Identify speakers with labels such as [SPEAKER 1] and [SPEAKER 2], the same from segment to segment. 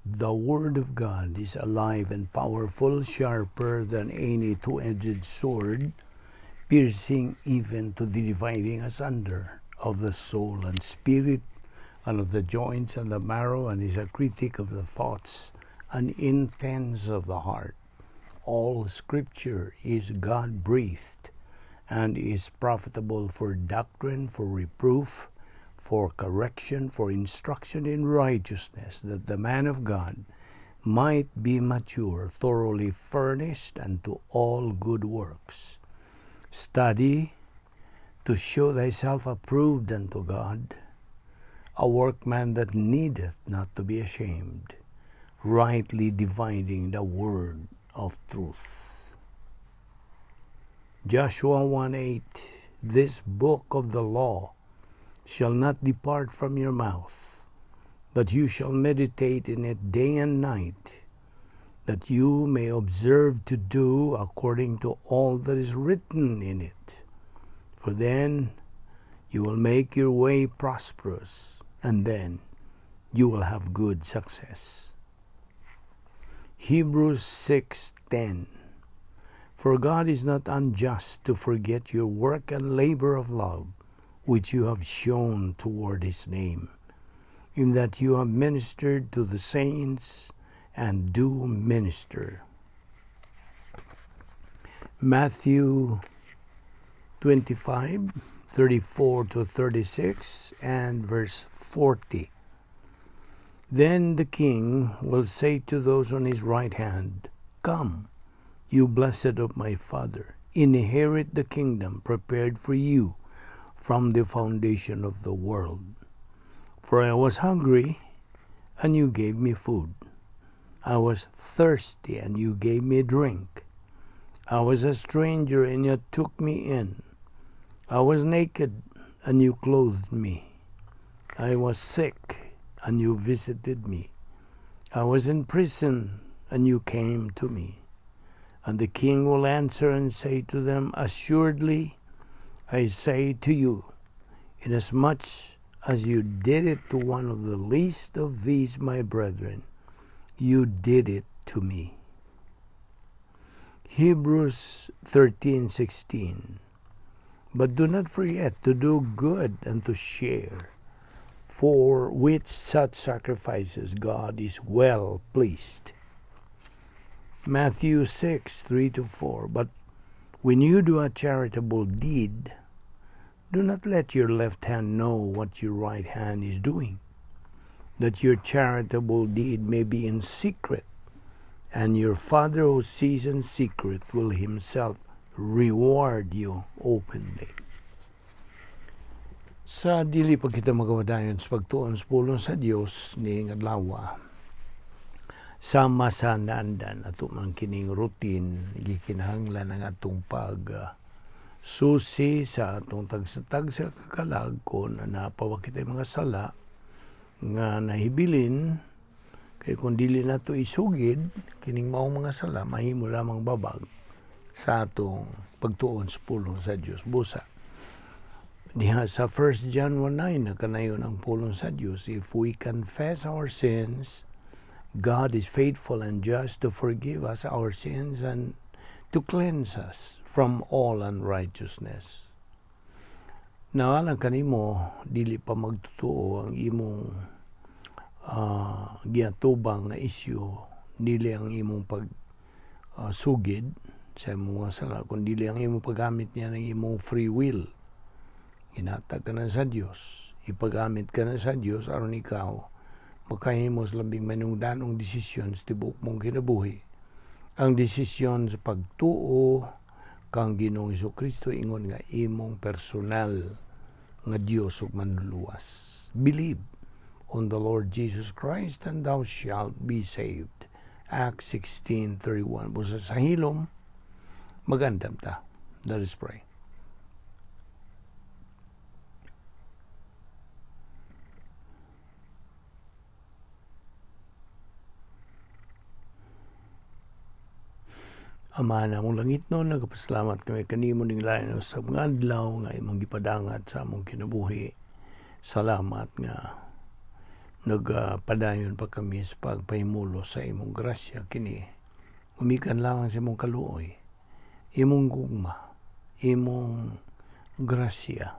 [SPEAKER 1] The Word of God is alive and powerful, sharper than any two-edged sword, piercing even to the dividing asunder of the soul and spirit, and of the joints and the marrow, and is a critic of the thoughts and intents of the heart. All Scripture is God-breathed, and is profitable for doctrine, for reproof, for correction, for instruction in righteousness, that the man of God might be mature, thoroughly furnished unto all good works. Study to show thyself approved unto God, a workman that needeth not to be ashamed, rightly dividing the word of truth. Joshua 1:8, this book of the law shall not depart from your mouth, but you shall meditate in it day and night, that you may observe to do according to all that is written in it. For then you will make your way prosperous, and then you will have good success. Hebrews 6:10, for God is not unjust to forget your work and labor of love, which you have shown toward his name, in that you have ministered to the saints and do minister. Matthew 25:34-36 and verse 40. Then the king will say to those on his right hand, come, you blessed of my Father, inherit the kingdom prepared for you from the foundation of the world. For I was hungry, and you gave me food. I was thirsty, and you gave me drink. I was a stranger, and you took me in. I was naked, and you clothed me. I was sick, and you visited me. I was in prison, and you came to me. And the king will answer and say to them, assuredly, I say to you, inasmuch as you did it to one of the least of these my brethren, you did it to me. Hebrews 13:16, but do not forget to do good and to share, for with such sacrifices God is well pleased. Matthew 6:3-4, but when you do a charitable deed, do not let your left hand know what your right hand is doing, that your charitable deed may be in secret, and your Father who sees in secret will himself reward you openly. Sa dili pa kita magawadayon sa pagtuon sa pulong sa Dios ning adlaw, sama sa naandan ato man kining routine gikinahanglan ang atong pag susi sa atong tagsatag sa kakalag kung napawa kita mga sala nga nahibilin, kay kung dili nato isugid kining maong mga sala, mahimo lamang babag sa atong pagtuon sa pulong sa Dios. Busa diha sa 1 John 1:9 nakanayon ang pulong sa Dios, if we confess our sins, God is faithful and just to forgive us our sins and to cleanse us from all unrighteousness. Naalang kanimo, dili pa magtotoo ang imong giatubang na isyu, dili ang imong sugid sa imong mga sala, kundi ang imong paggamit niya ng imong free will. Hinatag ka na sa Diyos, ipagamit ka na sa Diyos aron ikaw makahimos labing manungdanong desisyon sa tibuok mong kinabuhi. Ang desisyon sa pagtuo kang Ginoong Jesucristo ingon nga imong personal nga Dios ug manluluwas. Believe on the Lord Jesus Christ and thou shalt be saved. Acts 16:31. Busa sa hilom, magandam ta. Let us pray. Ama na mong langit no, nagpasalamat kami kanimo ning lain sa mga adlaw nga imong gipadangat sa among kinabuhi. Salamat nga nagpadayon pa kami sa pagpahimulo sa imong grasya kini umikan lamang sa imong kaluoy, imong gugma, imong grasya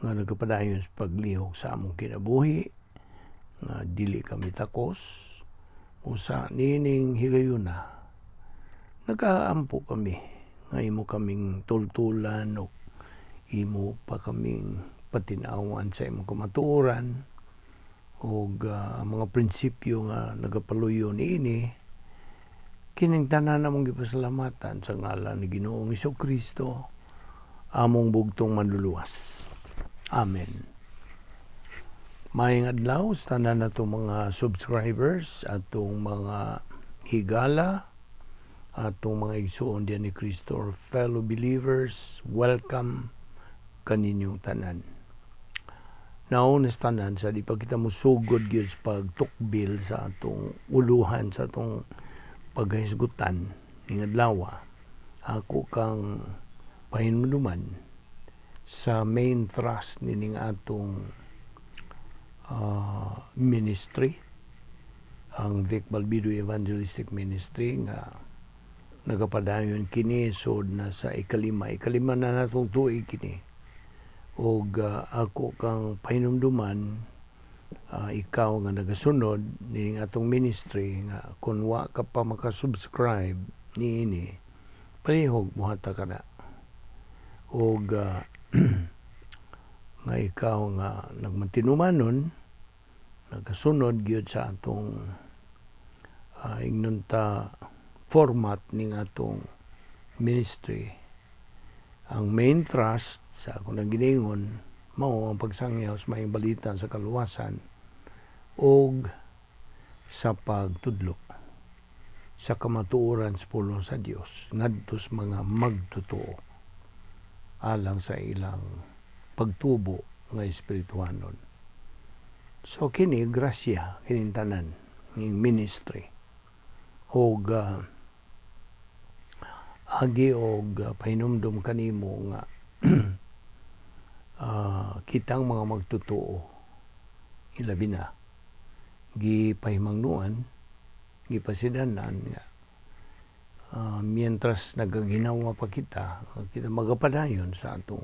[SPEAKER 1] nga nagpadayon sa paglihok sa among kinabuhi nga dili kami takos usa nining higayuna nagaampo kami nga imo kaming tultulan o imo pa kaming patinawan sa imong kamatuoran o mga prinsipyo nga nagapaluyo niini kining tanan namong gipasalamatan sa ngalan ni Ginoong Hesukristo among bugtong manluluwas. Amen. Maayong adlaw sa tanan natong mga subscribers atong mga higala atong mga igsuon diyan ni Kristo or fellow believers, welcome kaninyong tanan. Naon sa tanan sa di pa kita musugod gyud sa pagtukbil sa atong uluhan sa atong paghisgutan ning adlaw. Ako kang pahinumduman sa main thrust nining atong ministry, ang Vic Balbido Evangelistic Ministry nga nagapadayon kini sod na sa ikalima na natong tuig kini. O ako kang pahinumduman, ikaw nga nagasunod ning atong ministry nga kung wa ka pa makasubscribe niini, palihog buhata ka na. O nga ikaw nga nagmatinumanon, nagasunod gyud sa atong ignunta format ning atong ministry. Ang main thrust sa akong naginingon mao ang pagsangyaw sa maayong balita sa kaluwasan og sa pagtudlo sa kamatuoran sa pulong sa Dios ngadto sa mga magtotoo alang sa ilang pagtubo nga espirituhanon. So kini grasya kining tanan ning ministry og agi og pahinumdum kanimo nga kitang mga magtotoo ilabi na gipahimangnuan gipasidanan nga mientras nagaginawa pa kita magapadayon sa atong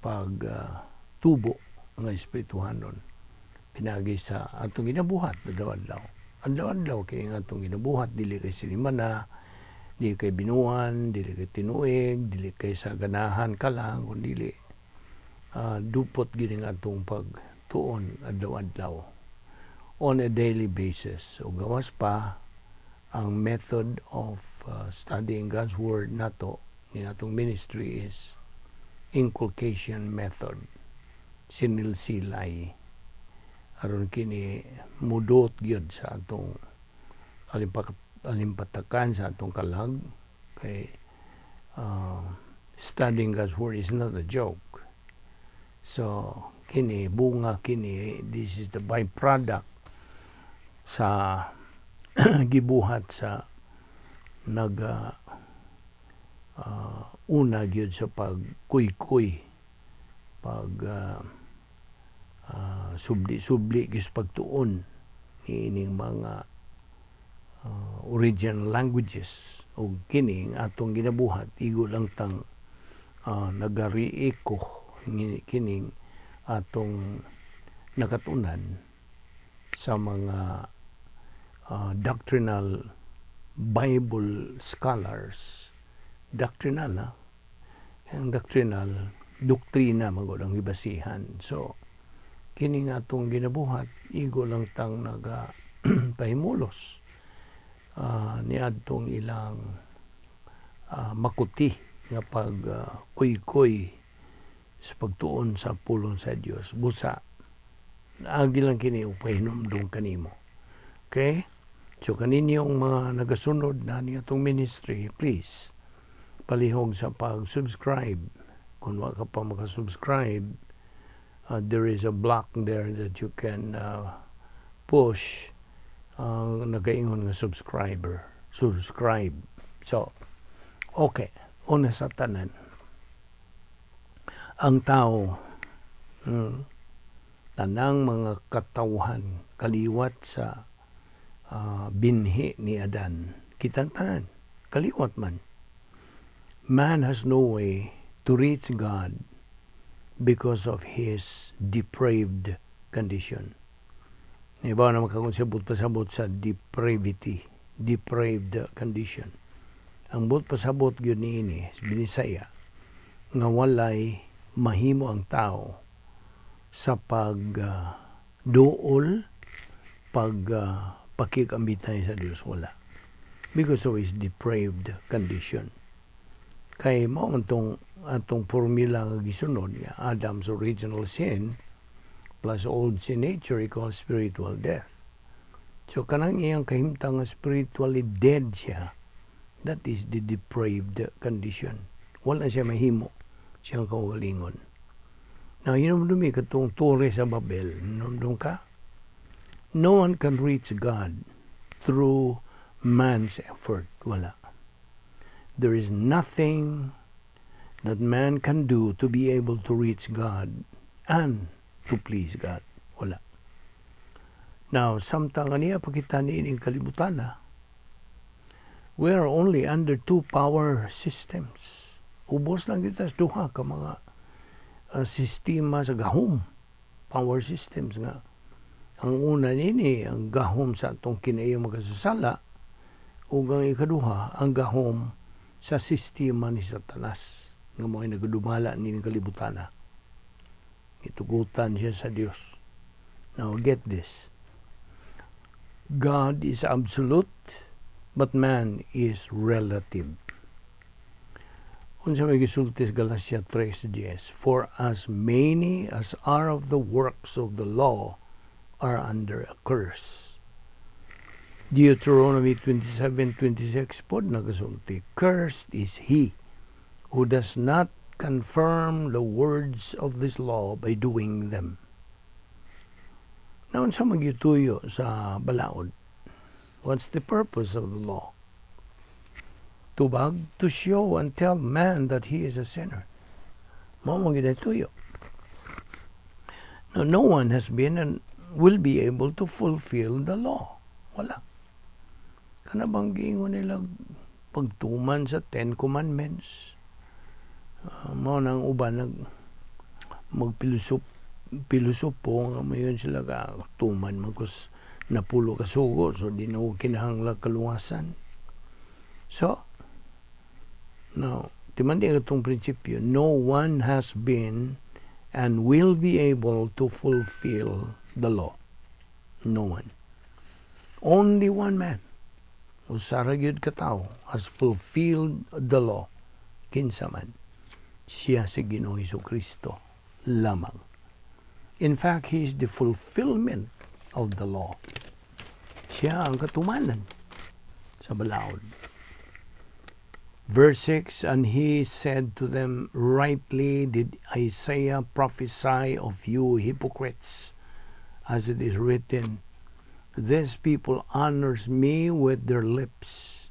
[SPEAKER 1] pagtubo nga espirituhanon pinagi sa atong ginabuhat adlaw-adlaw kini nga atong ginabuhat dili kay sinimana, dili kay binuan, dili kay tinuig, dili kay sa ganahan ka lang, kundi dupot gini nga atong pagtuon adlaw-adlaw on a daily basis. O gawas pa ang method of studying God's Word nato ni atong ministry is inculcation method, sinilsilay aron kini mudot gyud sa atong alimpatakan sa atong kalag kay studying God's Word is not a joke. So kini bunga kini, this is the byproduct sa gibuhat sa una gyud sa pagkuy-kuy subli-subli gis pagtuon ining mga original languages o kining atong ginabuhat igo lang tang nagariiko kining atong nakatunan sa mga doctrinal Bible scholars. Doctrinal ang doctrinal doktrina magod ang ibasihan. So kini nga atong ginabuhat igo lang tang pahimulos niadtong ilang makuti nga pag kuy-kuy sa pagtuon sa pulong sa Dios busa agi lang kini upahinumdum kanimo. Okay, so kaninyong mga nagasunod na ni atong ministry, please palihog sa pag-subscribe. Kung wa ka pa makasubscribe, there is a block there that you can push nagaingon nga subscribe. So okay, una sa tanan ang tao tanang mga katawhan kaliwat sa binhi ni Adan. Kitang tanan, kaliwat man. Man has no way to reach God because of his depraved condition. Iba na makakonsabot pasabot sa depravity, depraved condition. Ang but pasabot yun ni Binisaya, nga walay mahimo ang tao sa pagduol, pakikambitan sa Diyos, wala. Because of his depraved condition. Kay mo atong formula nga gisunod nga Adam's original sin plus old sin nature equals spiritual death. So kanang iyang kahimtang nga spiritually dead siya, that is the depraved condition. Wala siya mahimo siyang kaugalingon. Now, hinumdumi katong tore sa Babel. Hinumdum ka? No one can reach God through man's effort. Wala. There is nothing that man can do to be able to reach God and to please God. Wala. Now, samtang niya pakita ni ining kalibutan na, we are only under two power systems. Ubos lang kita sa duha ka mga sistema sa gahom. Power systems nga. Ang una nini, ang gahom sa atong kinaiyo magkasasala, ug ang ikaduha, ang gahom sa sistema ni Satanas nga mo ay nagadumala ni kalibutan na. Itugutan siya sa Dios. Now get this. God is absolute, but man is relative. Unsa may gisultis Galatia 3:10, for as many as are of the works of the law are under a curse. Deuteronomy 27:26 pod nagasulti, cursed is he who does not confirm the words of this law by doing them. Now, unsa magyutuyo sa balaod? What's the purpose of the law? Tubag, to show and tell man that he is a sinner. Mao mo gidatuyo. Now, no one has been and will be able to fulfill the law. Wala. Kana bang giingon nila pagtuman sa 10 Commandments? Mao nang uban magpilosopo nga mayon sila ka tuman magkus napulo ka sugo, so di na kinahanglan kaluwasan. So, now, timandi itong prinsipyo, no one has been and will be able to fulfill the law. No one. Only one man, usara gyud ka tawo, has fulfilled the law. Kinsa man, siya si Ginoong Hesukristo lamang. In fact, he is the fulfillment of the law. Siya ang katumanan sa balaod. Verse 6, and he said to them, rightly did Isaiah prophesy of you hypocrites, as it is written, this people honors me with their lips,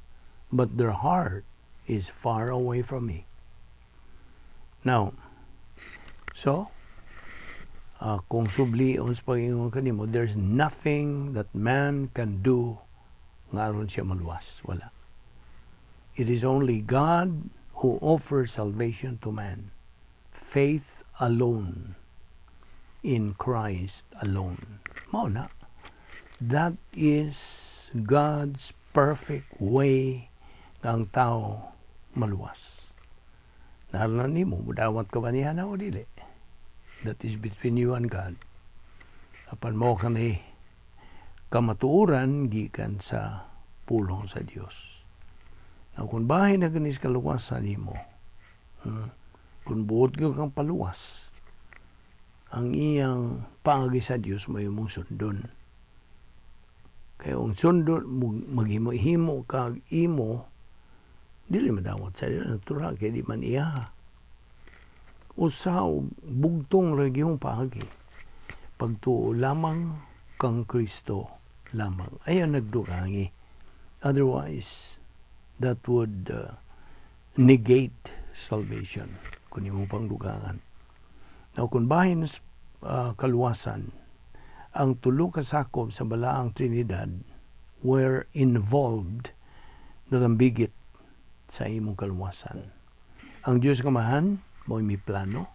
[SPEAKER 1] but their heart is far away from me. Now, so, kung sublion sa pag-ingon kanimo, there's nothing that man can do nga aron siya maluwas. Wala. It is only God who offers salvation to man. Faith alone in Christ alone. Mao na. That is God's perfect way ng tao maluwas. Naroon nimo, mudawat ka ba niya na o dili? That is between you and God. Apan mo ka ni kamatuuran gikan sa pulong sa Dios. Now, kung bahay na ganis kaluwasan nimo, kung buot ka kang paluwas, ang iyang paagi sa Dios may mong sundon. Kaya kung sundon, maghimo-himo kag imo, dili madawat sa Dios, natural, kaya di man iya. Usaw, bugtong region paagi. Pagtuo lamang kang Kristo lamang. Ayan nagdugangi. Otherwise, that would negate salvation kung imo pang dugangan. Now, kung bahin kaluwasan, ang tulo ka sakop sa balaang Trinidad were involved nagambigit sa imong kaluwasan. Ang Diyos kamahan mo'y may plano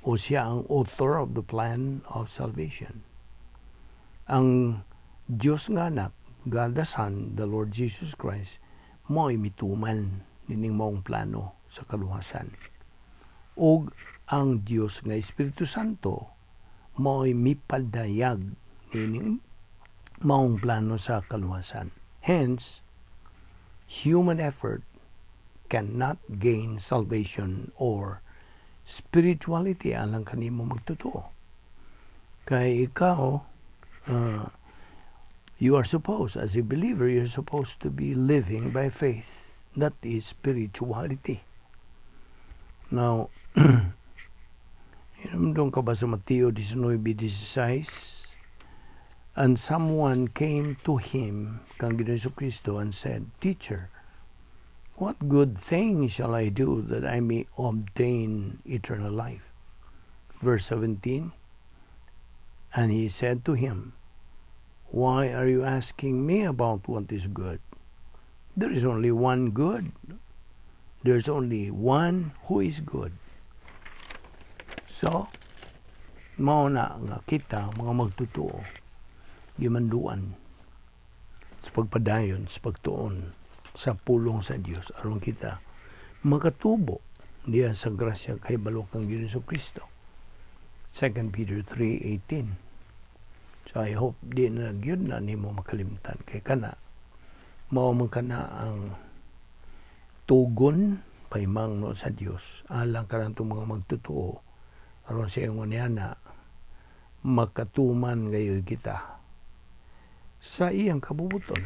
[SPEAKER 1] o siya ang author of the plan of salvation. Ang Diyos nga anak, God the Son, the Lord Jesus Christ, mo'y mituman nining maong plano sa kaluwasan. O ang Diyos nga Espiritu Santo mo'y mipadayag nining maong plano sa kaluwasan. Hence, human effort cannot gain salvation or spirituality alang kanimo magtotoo. Kay ikaw, you are supposed, as a believer, you're supposed to be living by faith. That is spirituality. Now, doon ka ba sa Mateo 19:16? And someone came to him, kang Ginoong Jesucristo, and said, Teacher, what good thing shall I do that I may obtain eternal life? Verse 17, and he said to him, Why are you asking me about what is good? There is only one good. There's only one who is good. So, mao na nga kita, mga magtutuo, gimanduan sa pagpadayon, sa pagtuon, sa pulong sa Dios aron kita makatubo diya sa grasya kay balok ng Ginoong Kristo. 2 Peter 3:18. So I hope di na gyud na nimo makalimtan kay kana mao man kana ang tugon paymangno sa Dios alang kanang mga magtutuo aron sa ingon niya na makatuman gayud kita sa iyang kabubuton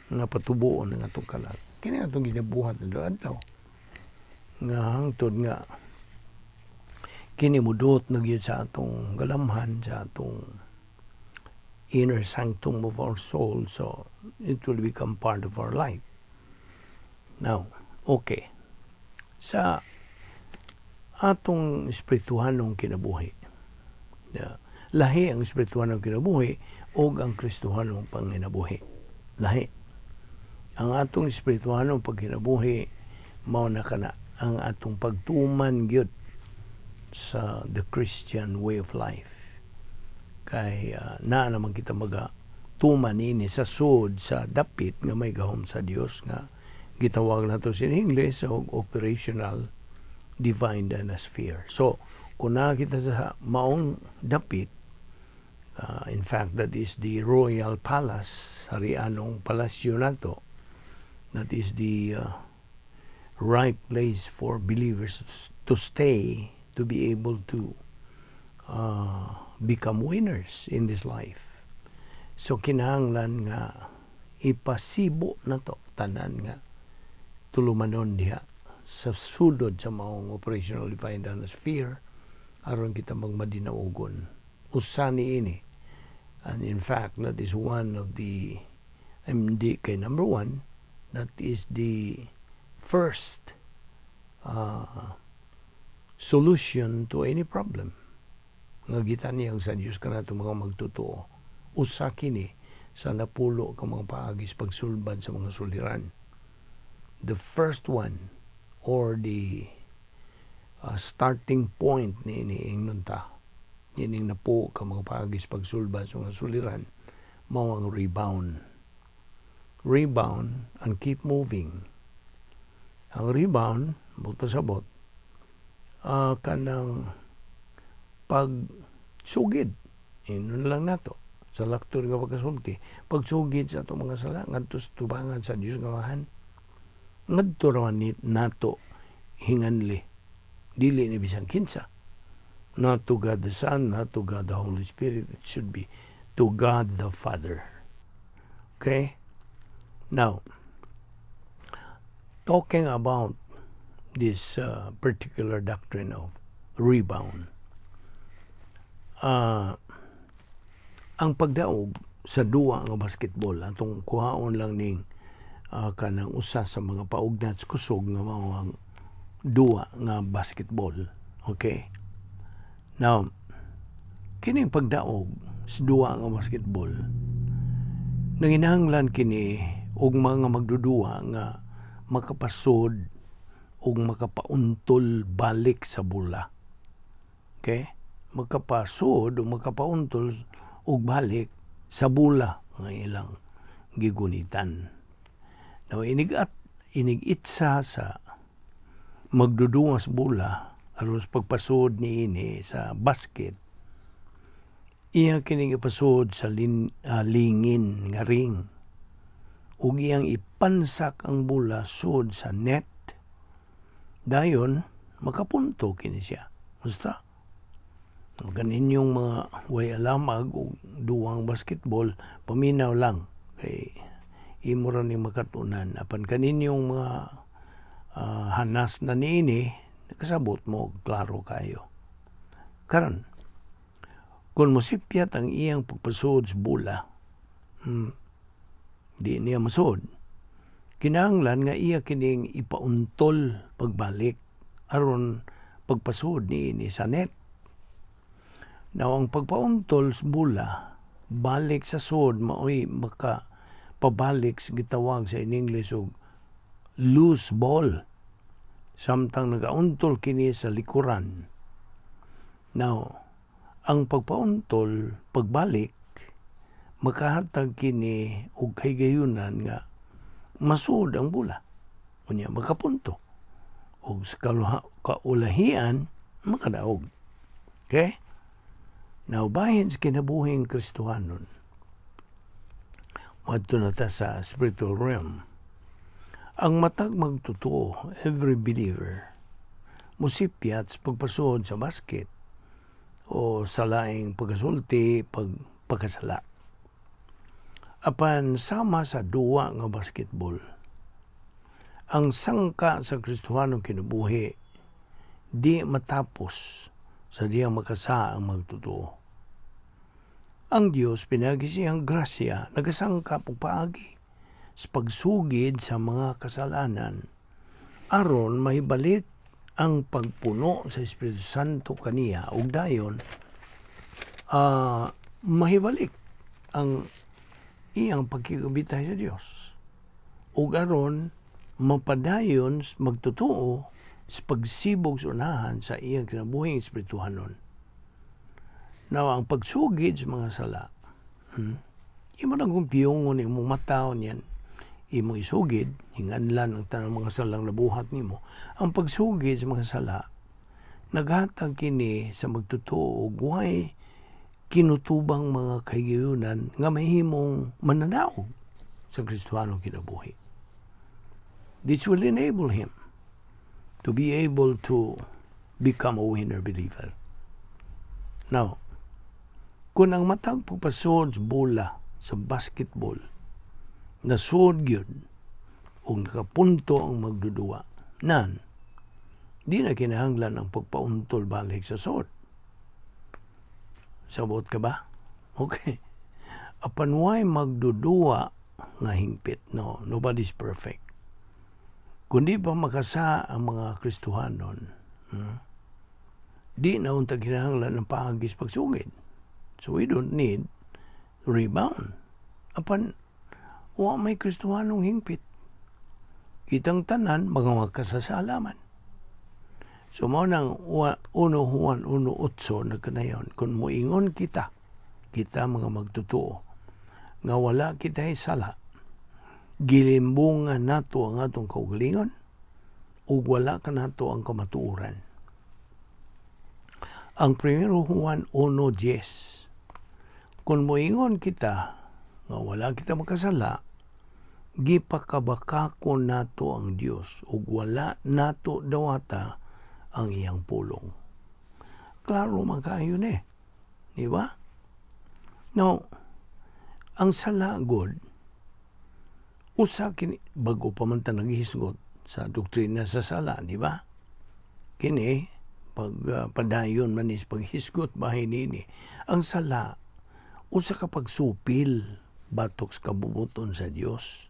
[SPEAKER 1] nga patubuon ng atong kalag. Kini atong ginabuhat na adlaw. Nga hangtod nga kini mudot na gyud sa atong galamhan, sa atong inner sanctum of our soul, so it will become part of our life. Now, okay. Sa atong espirituhanong kinabuhi, lahi ang espirituhanong kinabuhi o ang kristohanong panginabuhi. Lahi. Ang atong espirituhanong pagkinabuhi mao na kana ang atong pagtuman gyud sa the Christian way of life. Kay na naman kita magatuman ini sa sud sa dapit nga may gahom sa Dios nga gitawag nato sa English og operational divine dynasty. So kung nakita sa maong dapit, in fact that is the royal palace, harianong palasyo nato. That is the right place for believers to stay, to be able to become winners in this life. So kinahanglan nga ipasibo na to tanan nga tulumanon diha sa sudod sa maong operational divine sphere aron kita magmadinaugon usani ini. And in fact that is one of the kay number one, that is the first solution to any problem. Nga gitaniyang sa Diyos ka nato mga magtutuo. Usa kini sa napulo ka mga paagis pagsulbad sa mga suliran. The first one or the starting point ni ingnon ta. Yining napo ka mga paagis pagsulbad sa mga suliran mao ang rebound. Rebound and keep moving. Ang rebound, buto sabot, kanang pagsugid. Inon lang nato. Sa laktor nga pagkasulti. Pagsugid sa itong mga sala, ngadto sa tubangan sa Diyos ngawahan. Ngadto raman nato hinganli. Dili ni bisang kinsa. Not to God the Son, not to God the Holy Spirit. It should be to God the Father. Okay? Now, talking about this particular doctrine of rebound, ang pagdaog sa duwa nga basketball, atong kuhaon lang ning kanang usa sa mga paugnat kusog nga mao ang duwa nga basketball. Okay? Now, kining pagdaog sa duwa nga basketball, nanginahanglan kini og mga magdudua nga makapasod og makapauntol balik sa bola. Okay? Magkapasod o makapauntol og balik sa bola nga ilang gigunitan. Now, inigitsa sa magdudunga sa bola aron sa pagpasod niini sa basket, iya kining ipasod sa lingin nga ring ug iyang ipansak ang bola sud sa net, dayon makapunto kini siya. Basta kaninyong mga way alamag o duwang basketball, paminaw lang kay imo ra ni makatunan apan kaninyong mga hanas na niini nakasabot mo klaro kayo. Karon kung mosipyat ang iyang pagpasod sa bola, di niya masod, kinahanglan nga iya kining ipauntol pagbalik aron pagpasod niini sa net. Now, ang pagpauntol sa bola, balik sa sod, maoy maka pabalik sa gitawag sa in English og loose ball. Samtang nagauntol kini sa likuran. Now, ang pagpauntol, pagbalik, makahatag kini og kahigayunan nga masud ang bola. Unya makapunto. Og sa kaulahian, makadaog. Okay? Now, bahin sa kinabuhing Kristohanon, madto na ta sa spiritual realm, ang matag magtotoo, every believer, musipyat sa pagpasod sa basket o sa laing pagkasulti, pagkasala. Apan sama sa duwa nga basketball, ang sangka sa Kristohanong kinabuhi di matapos sa diyang makasa ang magtotoo. Ang Diyos pinagi siyang grasya, nagasangka po paagi sa pagsugid sa mga kasalanan aron mahibalik ang pagpuno sa Espiritu Santo kaniya ug dayon mahibalik ang iyang pagkikabitay sa Dios ug aron mapadayon magtotoo sa pagsibog sa unahan sa iyang kinabuhing espirituhanon. Now, ang pagsugid sa mga sala, imo nang kumpiyongon imong mataw niyan, imo isugid, hinganlan ang tanang mga salang nabuhat nimo. Ang pagsugid sa mga sala, naghatag kini sa magtotoo ug way kinutubang mga kahigayunan nga mahimong mananaog sa Kristohanong kinabuhi. This will enable him to be able to become a winner believer. Now, kung ang matag pagpasod sa bola, sa basketball, nasod yun, o nakapunto ang magdudua, nan, di na kinahanglan ang pagpauntol balik sa sod. Sabot ka ba? Okay. Apan way magdudua nga hingpit. No, nobody's perfect. Kundi pa makasa ang mga Kristohanon, di na unta kinahanglan ng paagis pagsugid. So we don't need rebound. Apan, wa may Kristohanong hingpit. Kitang tanan, mga kasasalaman. So mo nang 1 Juan 1:8 nagkanayon, kung muingon kita mga magtotoo, nga wala kita'y sala, gilimbungan nato ang atong kaugalingon, ug wala ka nato ang kamatuoran. Ang 1 Juan 1:10, kung muingon kita nga wala kita makasala, gipakabakakon nato ang Dios ug wala nato dawata ang iyang pulong. Klaro man kaayo ni. Di ba? Now, ang sala god, usa kini bago pa man ta naghisgot sa doktrina sa sala, di ba? Kini padayon man is paghisgot bahin nini. Ang sala usa ka pagsupil batok sa kabubuton sa Dios.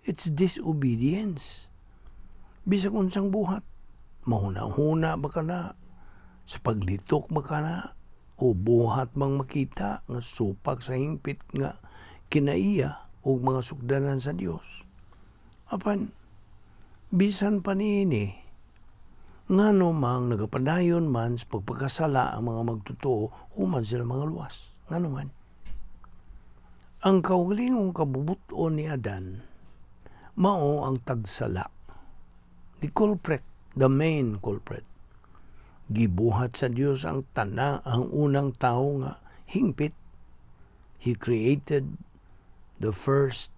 [SPEAKER 1] It's disobedience. Bisag unsang buhat, mahuna-huna ba ka na, sa paglitok ba ka na, o buhat mang makita nga supak sa hingpit nga kinaiya o mga sukdanan sa Dios. Apan bisan pa niini ngano mang nagapadayon man sa pagpakasala ang mga magtotoo human sila mga luwas. Ngano man ang kaugalingong kabubuton ni Adan mao ang tagsala. The culprit, the main culprit. Gibuhat sa Dios ang unang tao nga hingpit. He created the first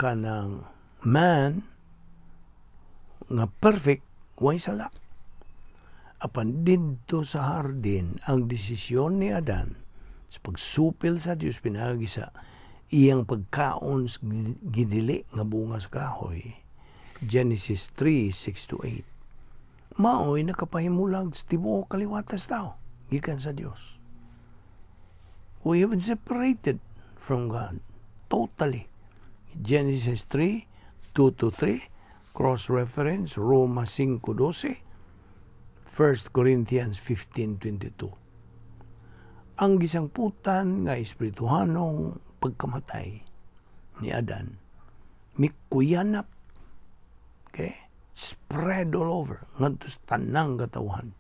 [SPEAKER 1] kanang man nga perfect, way sala. Apan didto sa hardin ang desisyon ni Adan sa pagsupil sa Dios pinagi sa iyang pagkaon gidili nga bunga sa kahoy. Genesis 3:6-8. Mao'y nakapahimulag sa tibuok kaliwatas tao gikan sa Dios. We have been separated from God totally. Genesis 3:2-3, cross-reference Roma 5:12, 1 Corinthians 15:22. Ang gisangputan nga espirituhanong pagkamatay ni Adan mikuyanap, okay, spread all over ngadto sa tanang katawhan.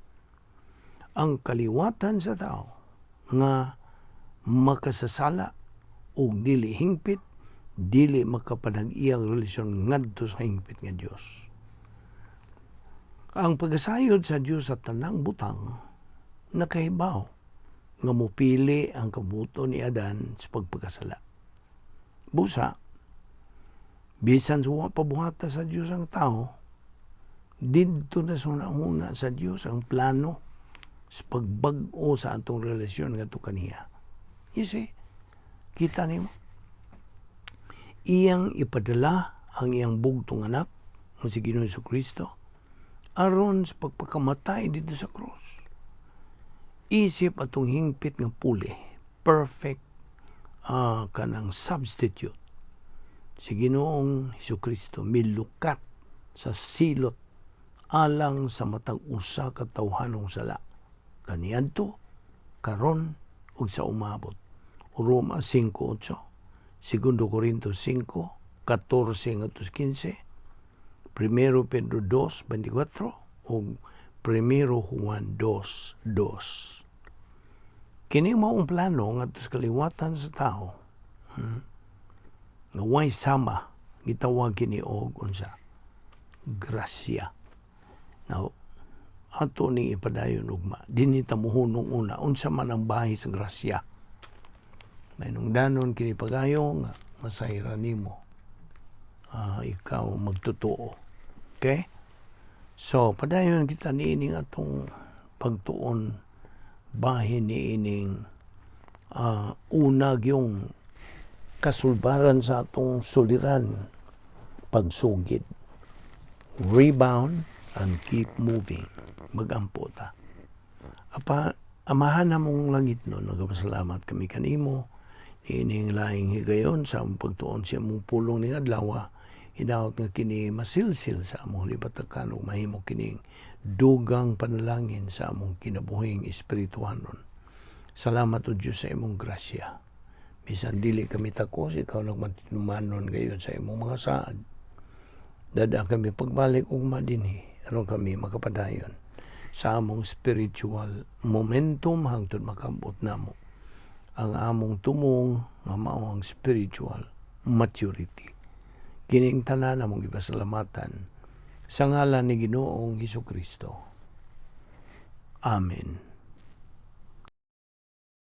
[SPEAKER 1] Ang kaliwatan sa tao nga makasasala o dili hingpit, dili makapanag-iyang relasyon ngadto sa hingpit nga Dios. Ang pagasayod sa Dios sa tanang butang nakahibaw nga mupili ang kabuto ni Adan sa pagpakasala. Busa, bisan sa pabuhata sa Dios ang tao, didto na sunahuna sa Dios ang plano sa pagbag-o sa atong relasyon ngadto kaniya. You see, kita nimo. Iyang ipadala ang iyang bugtong anak, ang si Ginoong Jesucristo, aron sa pagpakamatay dito sa krus. Isip atong hingpit nga puli, perfect kanang substitute. Si Ginoong Jesucristo milukat sa silot alang sa matag usa ka tawhanong sala. Kaniadto, karon ug sa umabot. Roma 5:8, 2 Corintios 5:14-15, 1 Pedro 2:24 ug 1 Juan 2:2. Kini maong plano ngadto sa kaliwatan sa tao. Nga way sama gitawag kini og unsa? Grasya. Now, ato ning ipadayon ugma dinhi ta muhunong una unsa man ang bahay sa grasya. Mainungdanon kini pagayo nga masayra nimo. Ikaw magtotoo. Okay? So, padayon kita niining atong pagtuon bahin niining unag yung kasulbaran sa atong suliran, pagsugid. Rebound and keep moving. Magampo ta. Amahan na mong langit no, nagpasalamat kami kanimo. Ining laing higayon sa among pagtuon siya mong pulong ning adlaw. Hinaot nga kini masilsil sa among libatakan ug mahimo kining dugang panalangin sa among kinabuhing espirituhanon. Salamat o Diyos sa imong grasya. Bisan dili kami takos, ikaw nagmatinumanon gayon sa imong mga saad. Dada kami pagbalik ugma dinhi, aron kami makapadayon sa among spiritual momentum hangtod makabot namo ang among tumong nga mao ang spiritual maturity. Kining tanan namong ipasalamatan sa ngalan ni Ginoong Jesucristo. Amen.